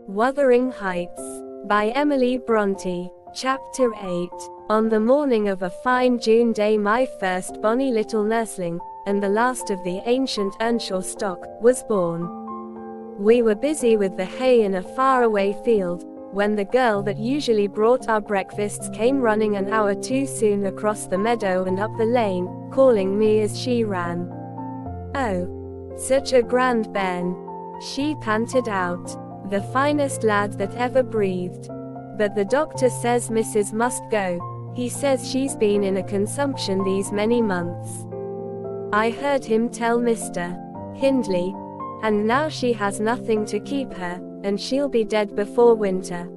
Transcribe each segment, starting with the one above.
Wuthering Heights, by Emily Brontë. Chapter 8. On the morning of a fine June day, my first bonny little nursling, and the last of the ancient Earnshaw stock, was born. We were busy with the hay in a faraway field, when the girl that usually brought our breakfasts came running an hour too soon across the meadow and up the lane, calling me as she ran. "Oh, such a grand bairn," she panted out. "The finest lad that ever breathed. But the doctor says Mrs. must go. He says she's been in a consumption these many months. I heard him tell Mr. Hindley. And now she has nothing to keep her, and she'll be dead before winter.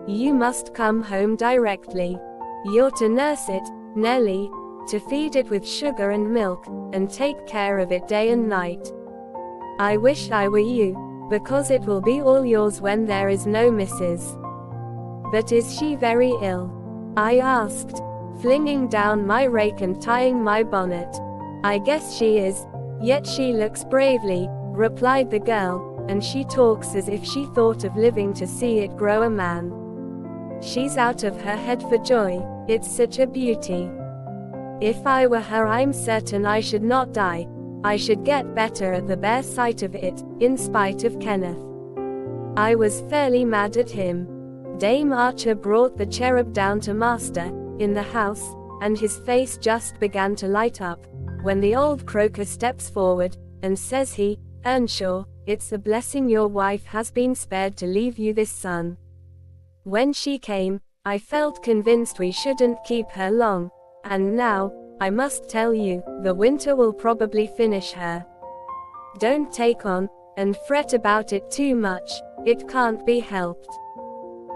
You must come home directly. You're to nurse it, Nellie, to feed it with sugar and milk, and take care of it day and night. I wish I were you, because it will be all yours when there is no Mrs. But is she very ill?" I asked, flinging down my rake and tying my bonnet. "I guess she is, yet she looks bravely," replied the girl, "and she talks as if she thought of living to see it grow a man. She's out of her head for joy, it's such a beauty. If I were her, I'm certain I should not die. I should get better at the bare sight of it, in spite of Kenneth." I was fairly mad at him. Dame Archer brought the cherub down to master, in the house, and his face just began to light up, when the old croaker steps forward, and says he, "Earnshaw, it's a blessing your wife has been spared to leave you this son." When she came, I felt convinced we shouldn't keep her long, and now, I must tell you, the winter will probably finish her. Don't take on, and fret about it too much, it can't be helped.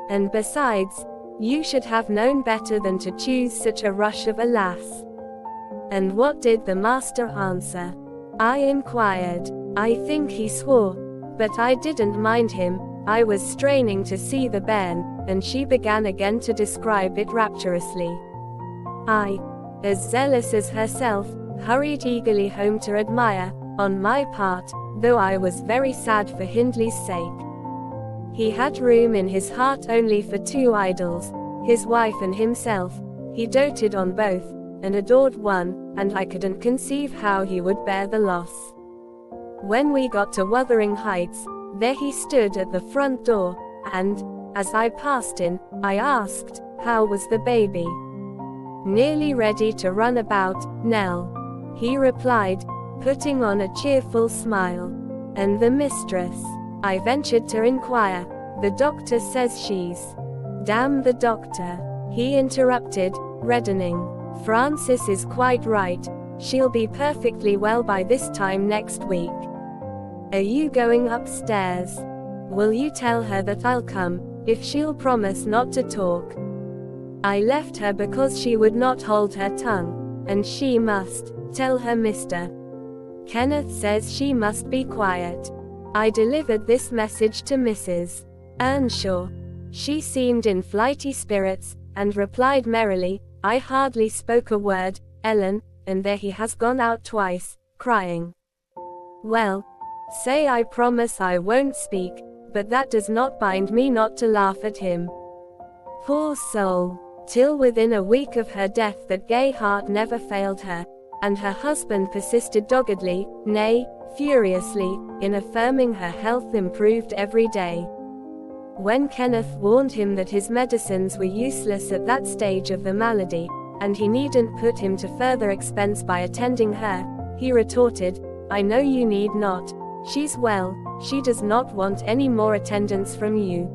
And besides, you should have known better than to choose such a rush of a lass." "And what did the master answer?" I inquired. I think he swore, but I didn't mind him. I was straining to see the bairn, and she began again to describe it rapturously. I, as zealous as herself, hurried eagerly home to admire, on my part, though I was very sad for Hindley's sake. He had room in his heart only for two idols, his wife and himself. He doted on both, and adored one, and I couldn't conceive how he would bear the loss. When we got to Wuthering Heights, there he stood at the front door, and, as I passed in, I asked, "How was the baby?" "Nearly ready to run about, Nell," he replied, putting on a cheerful smile. "And the mistress?" I ventured to inquire. "The doctor says she's—" "Damn the doctor," he interrupted, reddening. "Francis is quite right. She'll be perfectly well by this time next week. Are you going upstairs? Will you tell her that I'll come, if she'll promise not to talk?" I left her because she would not hold her tongue, and she must tell her Mr. Kenneth says she must be quiet. I delivered this message to Mrs. Earnshaw. She seemed in flighty spirits, and replied merrily, "I hardly spoke a word, Ellen, and there he has gone out twice, crying. Well, say I promise I won't speak, but that does not bind me not to laugh at him. Poor soul, till within a week of her death that gay heart never failed her, and her husband persisted doggedly, nay, furiously, in affirming her health improved every day. When Kenneth warned him that his medicines were useless at that stage of the malady, and he needn't put him to further expense by attending her, he retorted, "I know you need not. She's well, she does not want any more attendance from you.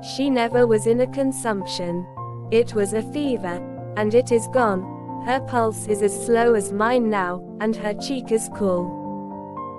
She never was in a consumption. It was a fever, and it is gone. Her pulse is as slow as mine now, and her cheek is cool."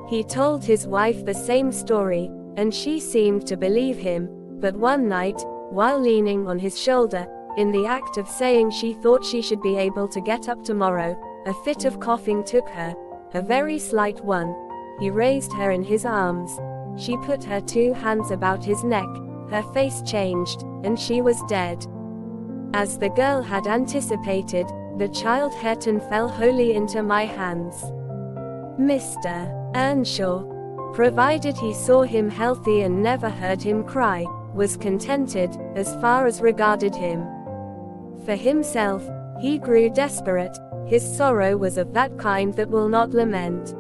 He told his wife the same story, and she seemed to believe him, but one night, while leaning on his shoulder, in the act of saying she thought she should be able to get up tomorrow, a fit of coughing took her, a very slight one. He raised her in his arms. She put her two hands about his neck, her face changed, and she was dead. As the girl had anticipated, the child Hareton fell wholly into my hands. "Mr. Earnshaw," provided he saw him healthy and never heard him cry, was contented, as far as regarded him. For himself, he grew desperate. His sorrow was of that kind that will not lament.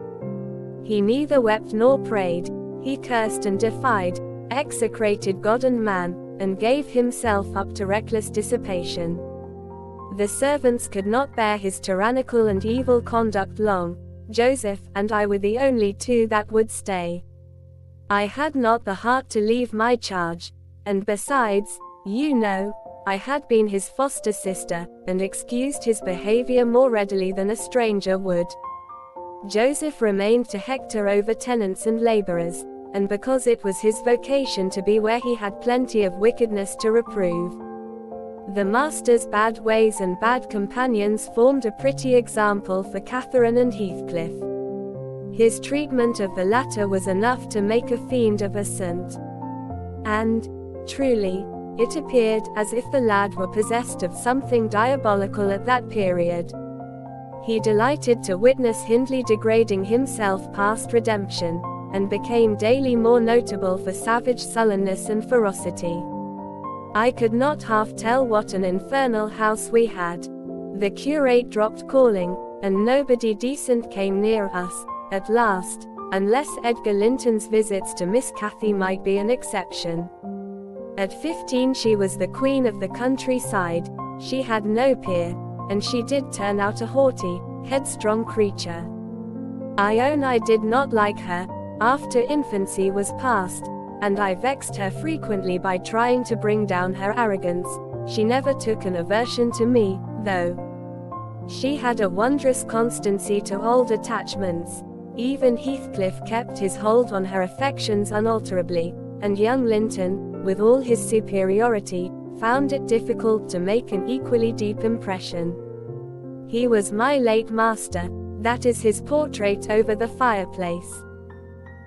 He neither wept nor prayed. He cursed and defied, execrated God and man, and gave himself up to reckless dissipation. The servants could not bear his tyrannical and evil conduct long. Joseph and I were the only two that would stay. I had not the heart to leave my charge, and besides, you know, I had been his foster sister, and excused his behavior more readily than a stranger would. Joseph remained to hector over tenants and laborers, and because it was his vocation to be where he had plenty of wickedness to reprove. The master's bad ways and bad companions formed a pretty example for Catherine and Heathcliff. His treatment of the latter was enough to make a fiend of a saint. And, truly, it appeared as if the lad were possessed of something diabolical at that period. He delighted to witness Hindley degrading himself past redemption, and became daily more notable for savage sullenness and ferocity. I could not half tell what an infernal house we had. The curate dropped calling, and nobody decent came near us, at last, unless Edgar Linton's visits to Miss Cathy might be an exception. At 15 she was the queen of the countryside. She had no peer, and she did turn out a haughty, headstrong creature. I own I did not like her, after infancy was past, and I vexed her frequently by trying to bring down her arrogance. She never took an aversion to me, though. She had a wondrous constancy to old attachments. Even Heathcliff kept his hold on her affections unalterably, and young Linton, with all his superiority, found it difficult to make an equally deep impression. He was my late master, that is his portrait over the fireplace.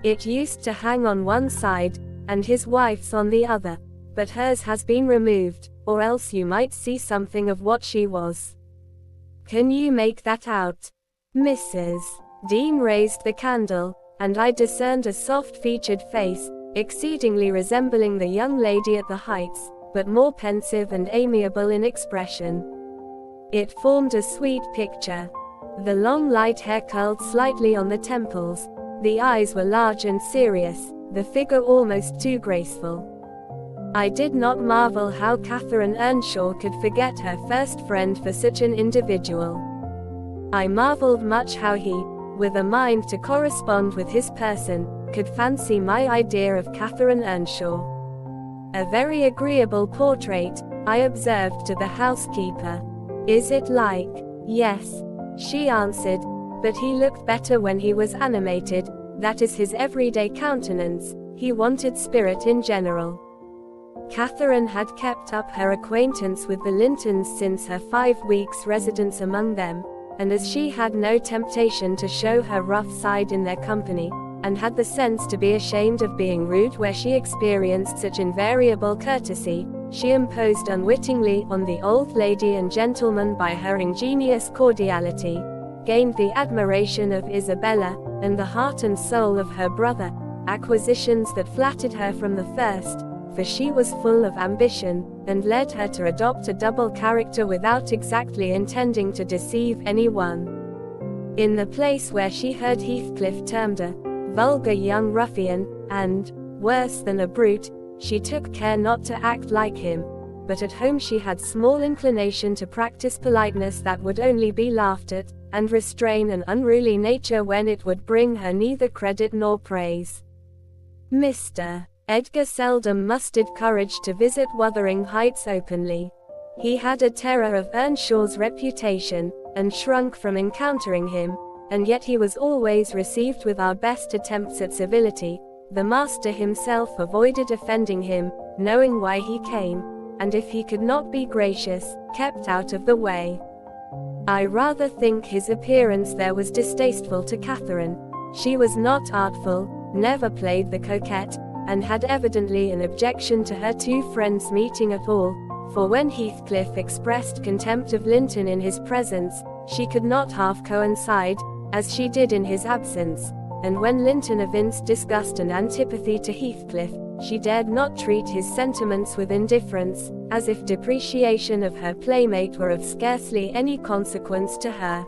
It used to hang on one side, and his wife's on the other, but hers has been removed, or else you might see something of what she was. Can you make that out? Mrs. Dean raised the candle, and I discerned a soft-featured face, exceedingly resembling the young lady at the Heights, but more pensive and amiable in expression. It formed a sweet picture. The long light hair curled slightly on the temples, the eyes were large and serious, the figure almost too graceful. I did not marvel how Catherine Earnshaw could forget her first friend for such an individual. I marveled much how he, with a mind to correspond with his person, could fancy my idea of Catherine Earnshaw. A very agreeable portrait, I observed to the housekeeper. Is it like? Yes, she answered, but he looked better when he was animated, that is his everyday countenance, he wanted spirit in general. Catherine had kept up her acquaintance with the Lintons since her 5 weeks' residence among them, and as she had no temptation to show her rough side in their company, and had the sense to be ashamed of being rude where she experienced such invariable courtesy, she imposed unwittingly on the old lady and gentleman by her ingenious cordiality, gained the admiration of Isabella, and the heart and soul of her brother, acquisitions that flattered her from the first, for she was full of ambition, and led her to adopt a double character without exactly intending to deceive anyone. In the place where she heard Heathcliff termed a vulgar young ruffian, and, worse than a brute, she took care not to act like him, but at home she had small inclination to practice politeness that would only be laughed at, and restrain an unruly nature when it would bring her neither credit nor praise. Mr. Edgar seldom mustered courage to visit Wuthering Heights openly. He had a terror of Earnshaw's reputation, and shrunk from encountering him, and yet he was always received with our best attempts at civility. The master himself avoided offending him, knowing why he came, and if he could not be gracious, kept out of the way. I rather think his appearance there was distasteful to Catherine. She was not artful, never played the coquette, and had evidently an objection to her 2 friends meeting at all, for when Heathcliff expressed contempt of Linton in his presence, she could not half coincide, as she did in his absence, and when Linton evinced disgust and antipathy to Heathcliff, she dared not treat his sentiments with indifference, as if depreciation of her playmate were of scarcely any consequence to her.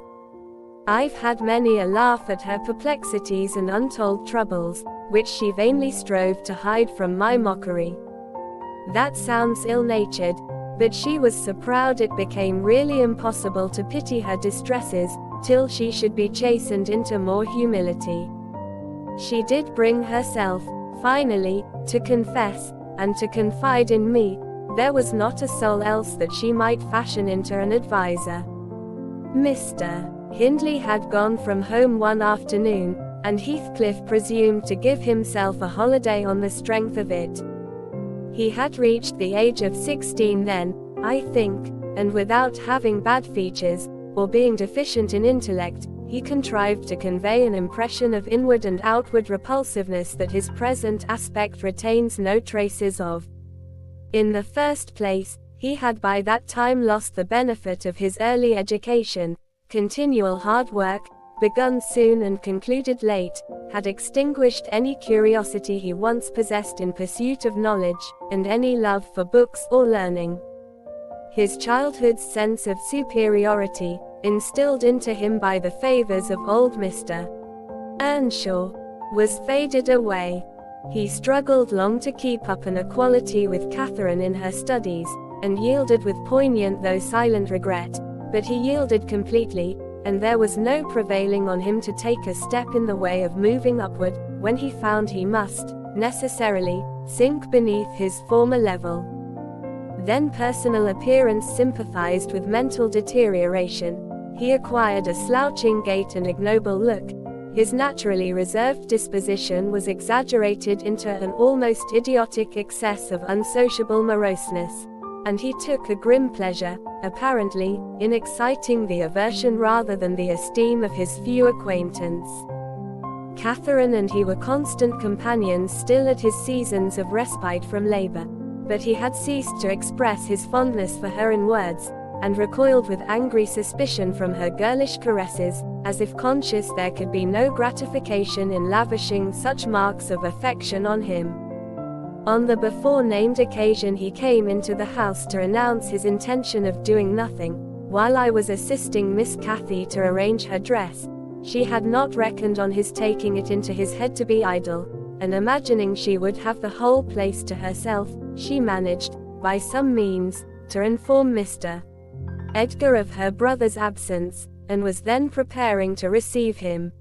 I've had many a laugh at her perplexities and untold troubles, which she vainly strove to hide from my mockery. That sounds ill-natured, but she was so proud it became really impossible to pity her distresses, till she should be chastened into more humility. She did bring herself, finally, to confess, and to confide in me. There was not a soul else that she might fashion into an adviser. Mr. Hindley had gone from home one afternoon, and Heathcliff presumed to give himself a holiday on the strength of it. He had reached the age of 16 then, I think, and without having bad features, or being deficient in intellect, he contrived to convey an impression of inward and outward repulsiveness that his present aspect retains no traces of. In the first place, he had by that time lost the benefit of his early education. Continual hard work, begun soon and concluded late, had extinguished any curiosity he once possessed in pursuit of knowledge, and any love for books or learning. His childhood's sense of superiority, instilled into him by the favors of old Mr. Earnshaw, was faded away. He struggled long to keep up an equality with Catherine in her studies, and yielded with poignant though silent regret, but he yielded completely, and there was no prevailing on him to take a step in the way of moving upward, when he found he must, necessarily, sink beneath his former level. Then personal appearance sympathized with mental deterioration. He acquired a slouching gait and ignoble look. His naturally reserved disposition was exaggerated into an almost idiotic excess of unsociable moroseness, and he took a grim pleasure, apparently, in exciting the aversion rather than the esteem of his few acquaintance. Catherine and he were constant companions still at his seasons of respite from labor, but he had ceased to express his fondness for her in words, and recoiled with angry suspicion from her girlish caresses, as if conscious there could be no gratification in lavishing such marks of affection on him. On the before-named occasion he came into the house to announce his intention of doing nothing, while I was assisting Miss Cathy to arrange her dress. She had not reckoned on his taking it into his head to be idle, and imagining she would have the whole place to herself, she managed, by some means, to inform Mr. Edgar of her brother's absence, and was then preparing to receive him.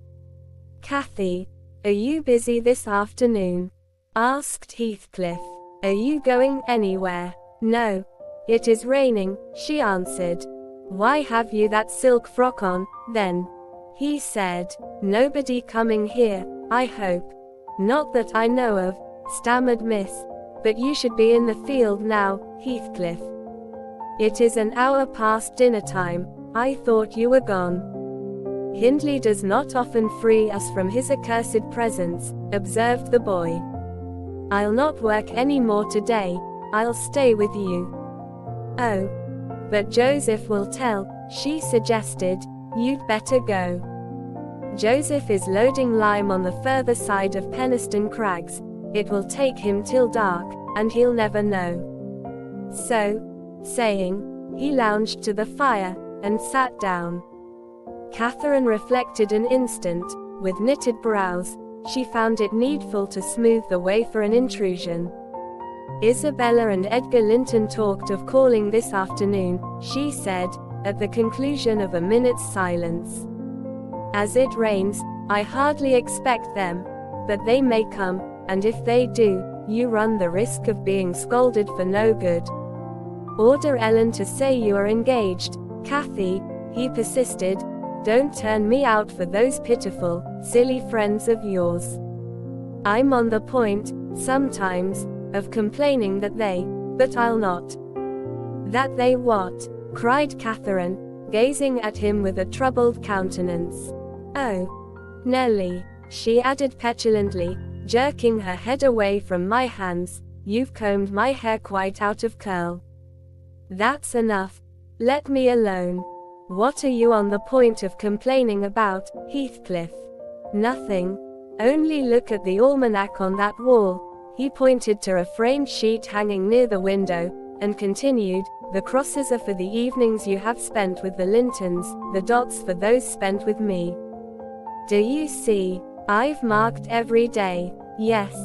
"Cathy, are you busy this afternoon?" asked Heathcliff. "Are you going anywhere?" "No. It is raining," she answered. "Why have you that silk frock on, then?" he said. "Nobody coming here, I hope?" "Not that I know of," stammered Miss. "But you should be in the field now, Heathcliff." "It is an hour past dinner time. I thought you were gone." "Hindley does not often free us from his accursed presence," observed the boy. "I'll not work any more today. I'll stay with you." "Oh. But Joseph will tell," she suggested. "You'd better go. Joseph is loading lime on the further side of Penistone Crags. It will take him till dark, and he'll never know." So, saying, he lounged to the fire, and sat down. Catherine reflected an instant. With knitted brows, she found it needful to smooth the way for an intrusion. "Isabella and Edgar Linton talked of calling this afternoon," she said, at the conclusion of a minute's silence. "As it rains, I hardly expect them, but they may come, and if they do, you run the risk of being scolded for no good." "Order Ellen to say you are engaged, Cathy," he persisted. "Don't turn me out for those pitiful, silly friends of yours. I'm on the point, sometimes, of complaining that but I'll not." "That they what?" cried Catherine, gazing at him with a troubled countenance. "Oh, Nellie," she added petulantly, jerking her head away from my hands, "you've combed my hair quite out of curl. That's enough. Let me alone. What are you on the point of complaining about, Heathcliff?" "Nothing. Only look at the almanac on that wall." He pointed to a framed sheet hanging near the window, and continued, "The crosses are for the evenings you have spent with the Lintons, the dots for those spent with me. Do you see? I've marked every day." "Yes."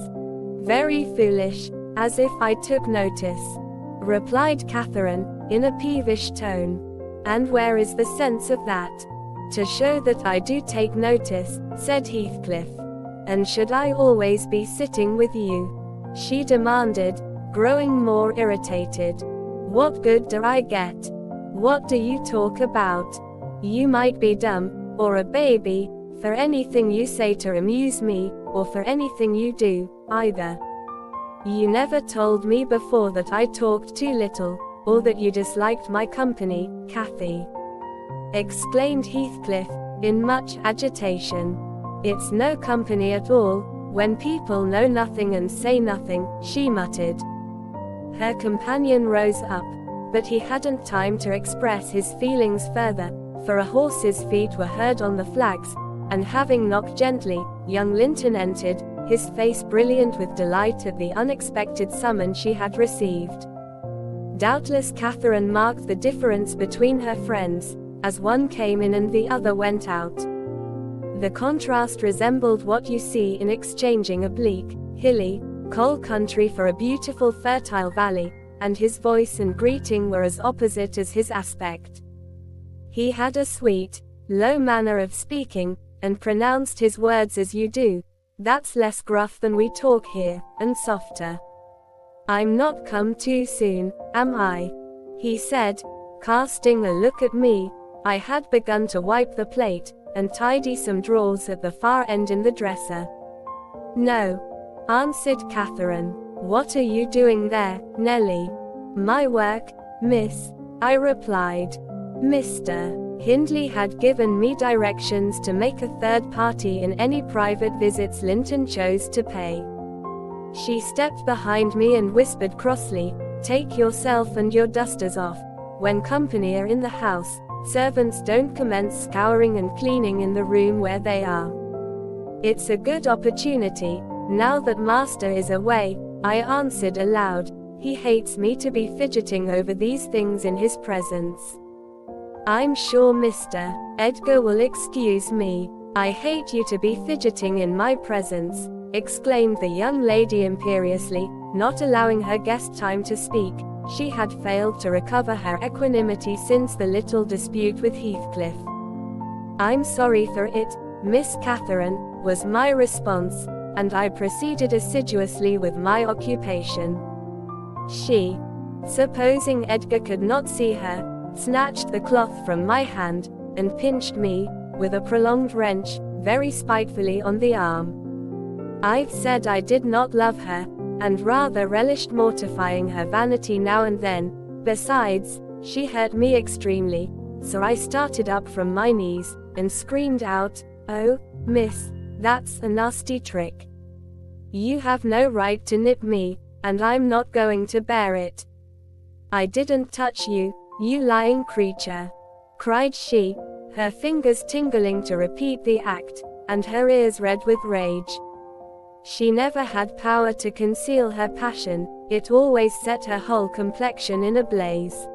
"Very foolish, as if I took notice," replied Catherine, in a peevish tone. "And where is the sense of that?" "To show that I do take notice," said Heathcliff. "And should I always be sitting with you?" she demanded, growing more irritated. "What good do I get? What do you talk about? You might be dumb, or a baby, for anything you say to amuse me, or for anything you do, either. You never told me before that I talked too little, or that you disliked my company, Cathy," exclaimed Heathcliff, in much agitation. "It's no company at all, when people know nothing and say nothing," she muttered. Her companion rose up, but he hadn't time to express his feelings further, for a horse's feet were heard on the flags, and having knocked gently, young Linton entered, his face brilliant with delight at the unexpected summons she had received. Doubtless Catherine marked the difference between her friends, as one came in and the other went out. The contrast resembled what you see in exchanging a bleak, hilly, coal country for a beautiful fertile valley, and his voice and greeting were as opposite as his aspect. He had a sweet, low manner of speaking, and pronounced his words as you do. "That's less gruff than we talk here, and softer." "I'm not come too soon, am I?" he said, casting a look at me. I had begun to wipe the plate, and tidy some drawers at the far end in the dresser. "No," answered Catherine. "What are you doing there, Nellie?" "My work, miss," I replied. Mr. Hindley had given me directions to make a third party in any private visits Linton chose to pay. She stepped behind me and whispered crossly, "Take yourself and your dusters off. When company are in the house, servants don't commence scouring and cleaning in the room where they are. It's a good opportunity, now that master is away," I answered aloud. "He hates me to be fidgeting over these things in his presence." "I'm sure Mr. Edgar will excuse me. I hate you to be fidgeting in my presence," exclaimed the young lady imperiously, not allowing her guest time to speak. She had failed to recover her equanimity since the little dispute with Heathcliff. "I'm sorry for it, Miss Catherine," was my response, and I proceeded assiduously with my occupation. She, supposing Edgar could not see her, snatched the cloth from my hand, and pinched me, with a prolonged wrench, very spitefully on the arm. I've said I did not love her, and rather relished mortifying her vanity now and then. Besides, she hurt me extremely, so I started up from my knees, and screamed out, "Oh, miss, that's a nasty trick. You have no right to nip me, and I'm not going to bear it." "I didn't touch you, you lying creature," cried she, her fingers tingling to repeat the act, and her ears red with rage. She never had power to conceal her passion, it always set her whole complexion in a blaze.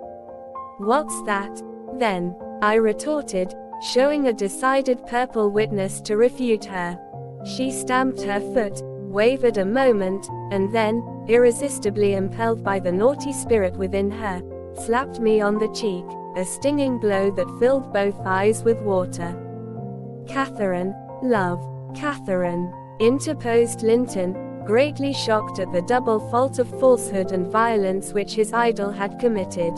"What's that, then?" I retorted, showing a decided purple witness to refute her. She stamped her foot, wavered a moment, and then, irresistibly impelled by the naughty spirit within her, slapped me on the cheek, a stinging blow that filled both eyes with water. "Catherine, love, Catherine," interposed Linton, greatly shocked at the double fault of falsehood and violence which his idol had committed.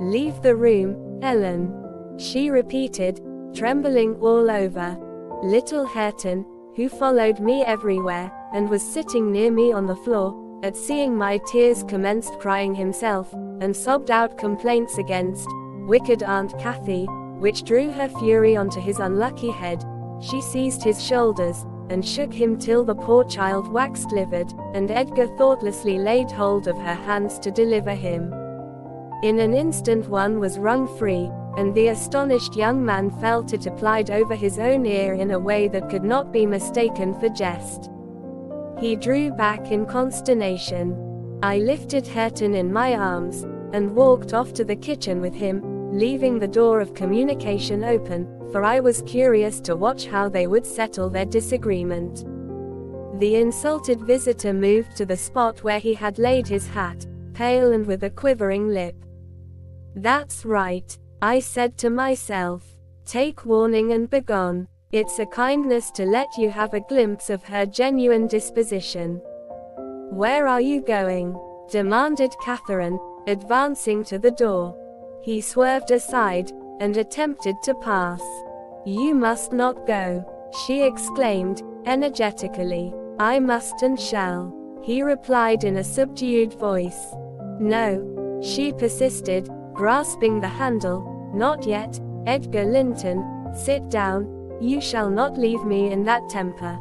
"Leave the room, Ellen," she repeated, trembling all over. Little Hareton, who followed me everywhere, and was sitting near me on the floor, at seeing my tears commenced crying himself, and sobbed out complaints against wicked Aunt Cathy, which drew her fury onto his unlucky head. She seized his shoulders, and shook him till the poor child waxed livid, and Edgar thoughtlessly laid hold of her hands to deliver him. In an instant one was wrung free, and the astonished young man felt it applied over his own ear in a way that could not be mistaken for jest. He drew back in consternation. I lifted Hareton in my arms, and walked off to the kitchen with him, leaving the door of communication open, for I was curious to watch how they would settle their disagreement. The insulted visitor moved to the spot where he had laid his hat, pale and with a quivering lip. "That's right," I said to myself. "Take warning and begone. It's a kindness to let you have a glimpse of her genuine disposition." "Where are you going?" demanded Catherine, advancing to the door. He swerved aside, and attempted to pass. "You must not go," she exclaimed, energetically. "I must and shall," he replied in a subdued voice. "No," she persisted, grasping the handle. "Not yet, Edgar Linton. Sit down. You shall not leave me in that temper.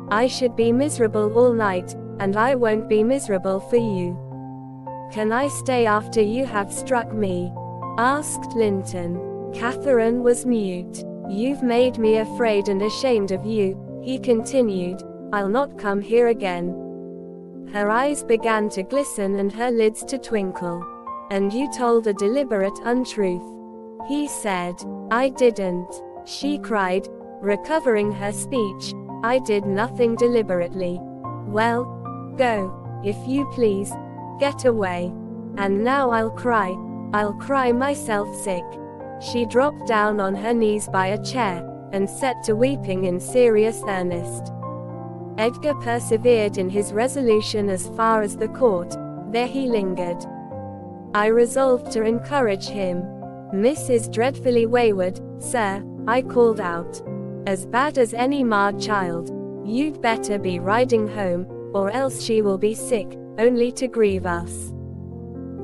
I should be miserable all night, and I won't be miserable for you." "Can I stay after you have struck me?" asked Linton. Catherine was mute. "You've made me afraid and ashamed of you," he continued. "I'll not come here again." Her eyes began to glisten and her lids to twinkle. "And you told a deliberate untruth," he said. "I didn't," she cried, recovering her speech. "I did nothing deliberately." "Well, go, if you please. Get away. And now I'll cry myself sick." She dropped down on her knees by a chair, and set to weeping in serious earnest. Edgar persevered in his resolution as far as the court. There he lingered. I resolved to encourage him. "Miss is dreadfully wayward, sir," I called out. "As bad as any marred child. You'd better be riding home, or else she will be sick, only to grieve us."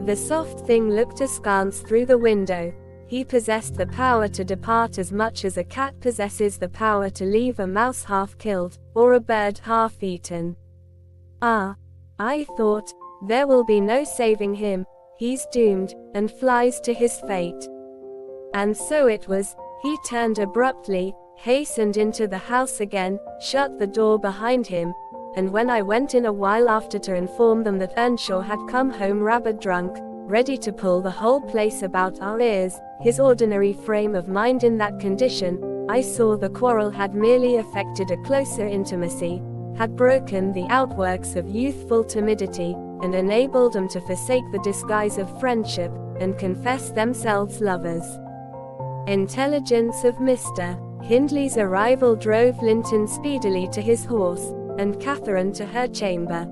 The soft thing looked askance through the window. He possessed the power to depart as much as a cat possesses the power to leave a mouse half killed, or a bird half eaten. "Ah," I thought, "there will be no saving him. He's doomed, and flies to his fate." And so it was. He turned abruptly, hastened into the house again, shut the door behind him, and when I went in a while after to inform them that Earnshaw had come home rabid drunk, ready to pull the whole place about our ears, his ordinary frame of mind in that condition, I saw the quarrel had merely effected a closer intimacy, had broken the outworks of youthful timidity, and enabled them to forsake the disguise of friendship, and confess themselves lovers. Intelligence of Mr. Hindley's arrival drove Linton speedily to his horse, and Catherine to her chamber.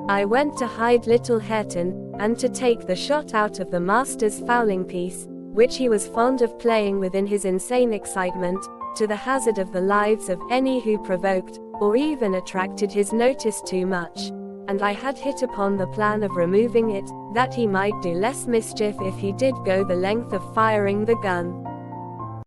I went to hide little Hareton, and to take the shot out of the master's fowling piece, which he was fond of playing with in his insane excitement, to the hazard of the lives of any who provoked, or even attracted his notice too much, and I had hit upon the plan of removing it, that he might do less mischief if he did go the length of firing the gun.